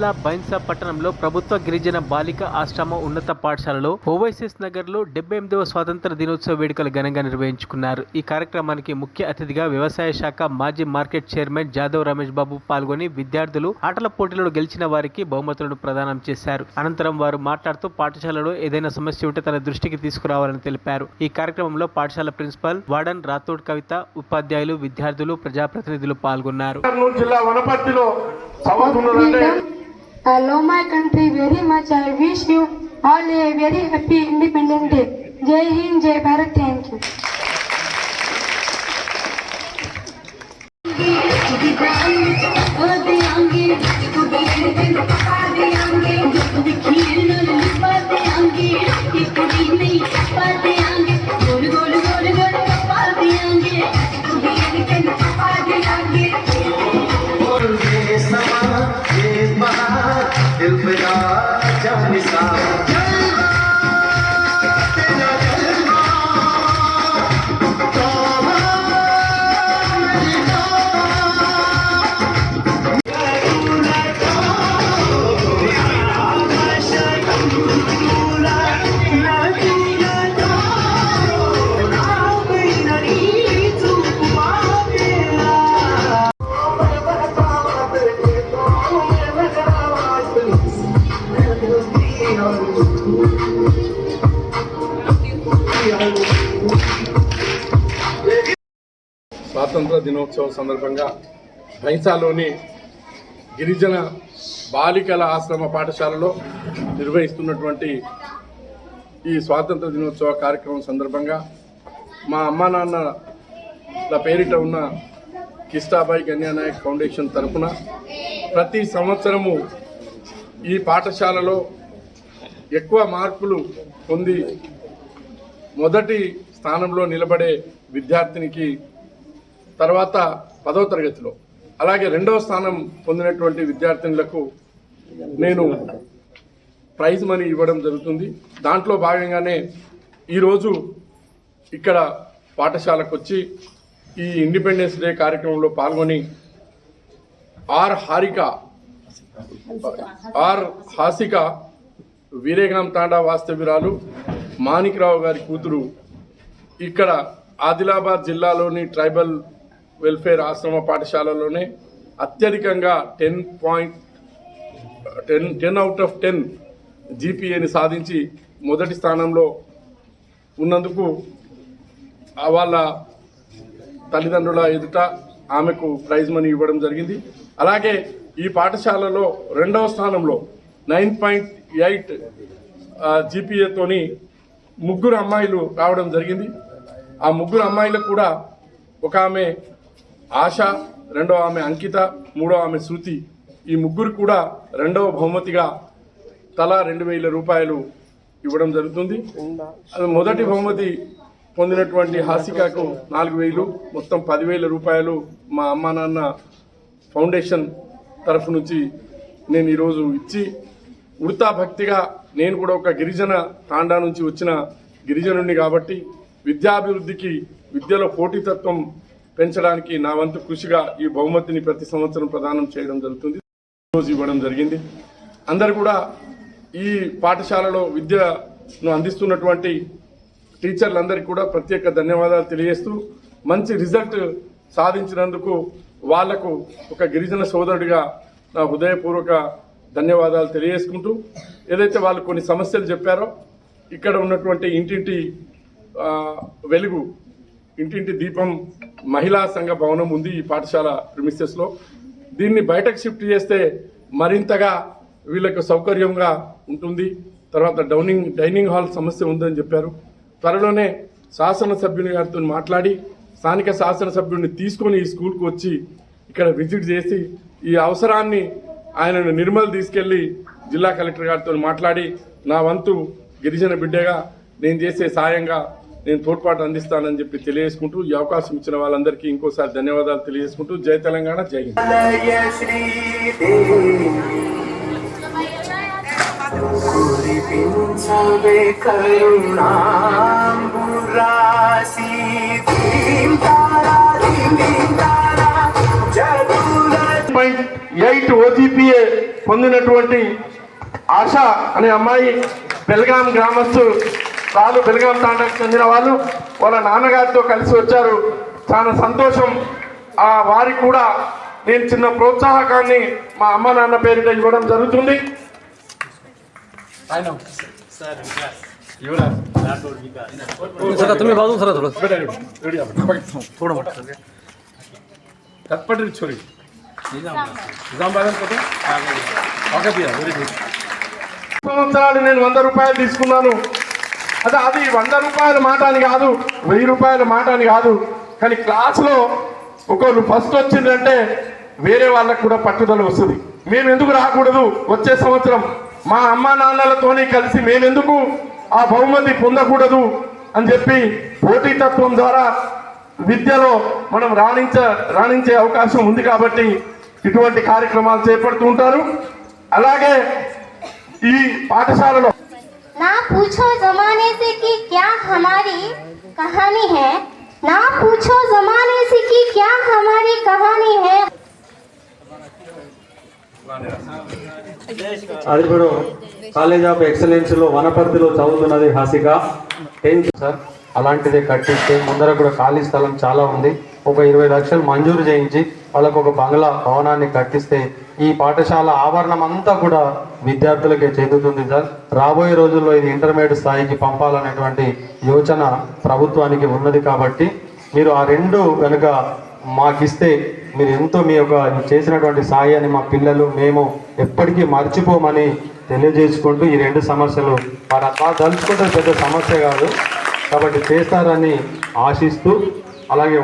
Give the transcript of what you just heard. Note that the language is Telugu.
జిల్లా బైన్సా పట్టణంలో ప్రభుత్వ గిరిజన బాలిక ఆశ్రమ ఉన్నత పాఠశాలలో ఓవైసీస్ నగర్ లో 78వ స్వాతంత్ర దినోత్సవ వేడుకలు ఘనంగా నిర్వహించుకున్నారు. ఈ కార్యక్రమానికి ముఖ్య అతిథిగా వ్యవసాయ శాఖ మాజీ మార్కెట్ చైర్మన్ జాదవ్ రమేష్ బాబు పాల్గొని విద్యార్థులు ఆటల పోటీలలో గెలిచిన వారికి బహుమతులను ప్రదానం చేశారు. అనంతరం వారు మాట్లాడుతూ పాఠశాలలో ఏదైనా సమస్య ఉంటే తన దృష్టికి తీసుకురావాలని తెలిపారు. ఈ కార్యక్రమంలో పాఠశాల ప్రిన్సిపల్ వార్డన్ రాథోడ్ కవిత, ఉపాధ్యాయులు, విద్యార్థులు, ప్రజాప్రతినిధులు పాల్గొన్నారు. I love my country very much. I wish you all a very happy Independence Day. Jai Hind, Jai Bharat. Thank you. స్వాతంత్ర దినోత్సవం సందర్భంగా బైన్సాలోని గిరిజన బాలికల ఆశ్రమ పాఠశాలలో నిర్వహిస్తున్నటువంటి ఈ స్వాతంత్ర దినోత్సవ కార్యక్రమం సందర్భంగా మా అమ్మా నాన్నల పేరిట ఉన్న కిష్టాబాయి గన్యానాయక్ ఫౌండేషన్ తరఫున ప్రతి సంవత్సరము ఈ పాఠశాలలో ఎక్కువ మార్కులు పొంది మొదటి స్థానంలో నిలబడే విద్యార్థినికి తర్వాత 10వ తరగతిలో అలాగే 2వ స్థానం పొందినటువంటి విద్యార్థినులకు నేను ప్రైజ్ మనీ ఇవ్వడం జరుగుతుంది. దాంట్లో భాగంగానే ఈరోజు ఇక్కడ పాఠశాలకు వచ్చి ఈ ఇండిపెండెన్స్ డే కార్యక్రమంలో పాల్గొని హాసిక వీరేగాం తాండా వాస్తవ్యురాలు మాణిక్రావు గారి కూతురు ఇక్కడ ఆదిలాబాద్ జిల్లాలోని ట్రైబల్ వెల్ఫేర్ ఆశ్రమ పాఠశాలలోనే అత్యధికంగా 10/10 జీపీఏని సాధించి మొదటి స్థానంలో ఉన్నందుకు వాళ్ళ తల్లిదండ్రుల ఎదుట ఆమెకు ప్రైజ్ మనీ ఇవ్వడం జరిగింది. అలాగే ఈ పాఠశాలలో 2వ స్థానంలో 9.8 జీపీఏతోని 3 అమ్మాయిలు రావడం జరిగింది. ఆ 3 అమ్మాయిలకు కూడా ఒక ఆమె ఆశ, 2వ ఆమె అంకిత, 3వ ఆమె శృతి, ఈ 3 కూడా 2వ బహుమతిగా తలా 2,000 రూపాయలు ఇవ్వడం జరుగుతుంది. మొదటి బహుమతి పొందినటువంటి హాసికకు 4,000, మొత్తం 10,000 రూపాయలు మా అమ్మా నాన్న ఫౌండేషన్ తరఫు నుంచి నేను ఈరోజు ఇచ్చి ఉడతా భక్తిగా నేను కూడా ఒక గిరిజన తాండా నుంచి వచ్చిన గిరిజనుడిని కాబట్టి విద్యాభివృద్ధికి, విద్యలో పోటీతత్వం పెంచడానికి నా వంతు కృషిగా ఈ బహుమతిని ప్రతి సంవత్సరం ప్రదానం చేయడం జరుగుతుంది. ఈరోజు ఇవ్వడం జరిగింది. అందరు కూడా ఈ పాఠశాలలో విద్యను అందిస్తున్నటువంటి టీచర్లందరికీ కూడా ప్రత్యేక ధన్యవాదాలు తెలియజేస్తూ మంచి రిజల్ట్ సాధించినందుకు వాళ్లకు ఒక గిరిజన సోదరుడిగా నా హృదయపూర్వక ధన్యవాదాలు తెలియజేసుకుంటూ, ఏదైతే వాళ్ళు కొన్ని సమస్యలు చెప్పారో ఇక్కడ ఉన్నటువంటి ఇంటింటి వెలుగు, ఇంటింటి దీపం మహిళా సంఘ భవనం ఉంది ఈ పాఠశాల ప్రిమిసెస్లో. దీన్ని బయటకు షిఫ్ట్ చేస్తే మరింతగా వీళ్ళకు సౌకర్యంగా ఉంటుంది. తర్వాత డైనింగ్ హాల్ సమస్య ఉందని చెప్పారు. త్వరలోనే శాసనసభ్యుని గారితో మాట్లాడి స్థానిక శాసనసభ్యుడిని తీసుకొని ఈ స్కూల్కు వచ్చి ఇక్కడ విజిట్ చేసి ఈ అవసరాన్ని ఆయనను నిర్మల్ తీసుకెళ్లి జిల్లా కలెక్టర్ గారితో మాట్లాడి నా వంతు గిరిజన బిడ్డగా నేను చేసే సాయంగా నేను తోడ్పాటు అందిస్తానని చెప్పి తెలియజేసుకుంటూ ఈ అవకాశం ఇచ్చిన వాళ్ళందరికీ ఇంకోసారి ధన్యవాదాలు తెలియజేసుకుంటూ జై తెలంగాణ, జై హింద్. 8 OGPA పొందినటువంటి ఆశ అనే అమ్మాయి బెల్గాం గ్రామస్తు వాళ్ళు బెల్గాం తాండాకు చెందిన వాళ్ళు వాళ్ళ నాన్నగారితో కలిసి వచ్చారు. చాలా సంతోషం. వారికి కూడా నేను చిన్న ప్రోత్సాహకాన్ని మా అమ్మ నాన్న పేరిట ఇవ్వడం జరుగుతుంది. సంవత్సరాలు నేను 100 రూపాయలు తీసుకున్నాను. అది 100 రూపాయల మాట అని కాదు, 1000 రూపాయల మాట అని కాదు. కానీ క్లాసులో ఒకరు ఫస్ట్ వచ్చిందంటే వేరే వాళ్ళకు కూడా పట్టుదల వస్తుంది. మేము ఎందుకు రాకూడదు, వచ్చే సంవత్సరం మా అమ్మా నాన్నలతోని కలిసి మేమెందుకు ఆ బహుమతి పొందకూడదు అని చెప్పి పోటీతత్వం ద్వారా విద్యలో మనం రాణించే అవకాశం ఉంది. కాబట్టి ఇటువంటి కార్యక్రమాలు చేపడుతూ ఉంటారు. అలాగే ఈ పాఠశాలలో ना पूछो जमाने से कि क्या हमारी कहानी है, ना पूछो जमाने से कि क्या हमारी कहानी है. అది ఇప్పుడు కాలేజ్ ఆఫ్ ఎక్సలెన్స్ లో వనపర్తిలో చదువుతున్నది హాసిక 10th సార్. అలాంటిదే కట్టిస్తే ముందర కూడా ఖాళీ స్థలం చాలా ఉంది. ఒక 20 లక్షలు మంజూరు చేయించి వాళ్ళకు ఒక బంగ్లా భవనాన్ని కట్టిస్తే ఈ పాఠశాల ఆవరణం అంతా కూడా విద్యార్థులకే చెందుతుంది సార్. రాబోయే రోజుల్లో ఇది ఇంటర్మీడియట్ స్థాయికి పంపాలనేటువంటి యోచన ప్రభుత్వానికి ఉన్నది. కాబట్టి మీరు ఆ 2 కనుక మాకిస్తే మీరు ఎంతో మీ యొక్క చేసినటువంటి సాయాన్ని మా పిల్లలు మేము ఎప్పటికీ మర్చిపోమని తెలియజేసుకుంటూ ఈ 2 సమస్యలు వారు తలుచుకుంటే పెద్ద సమస్య కాదు కాబట్టి చేస్తారని ఆశిస్తూ అలాగే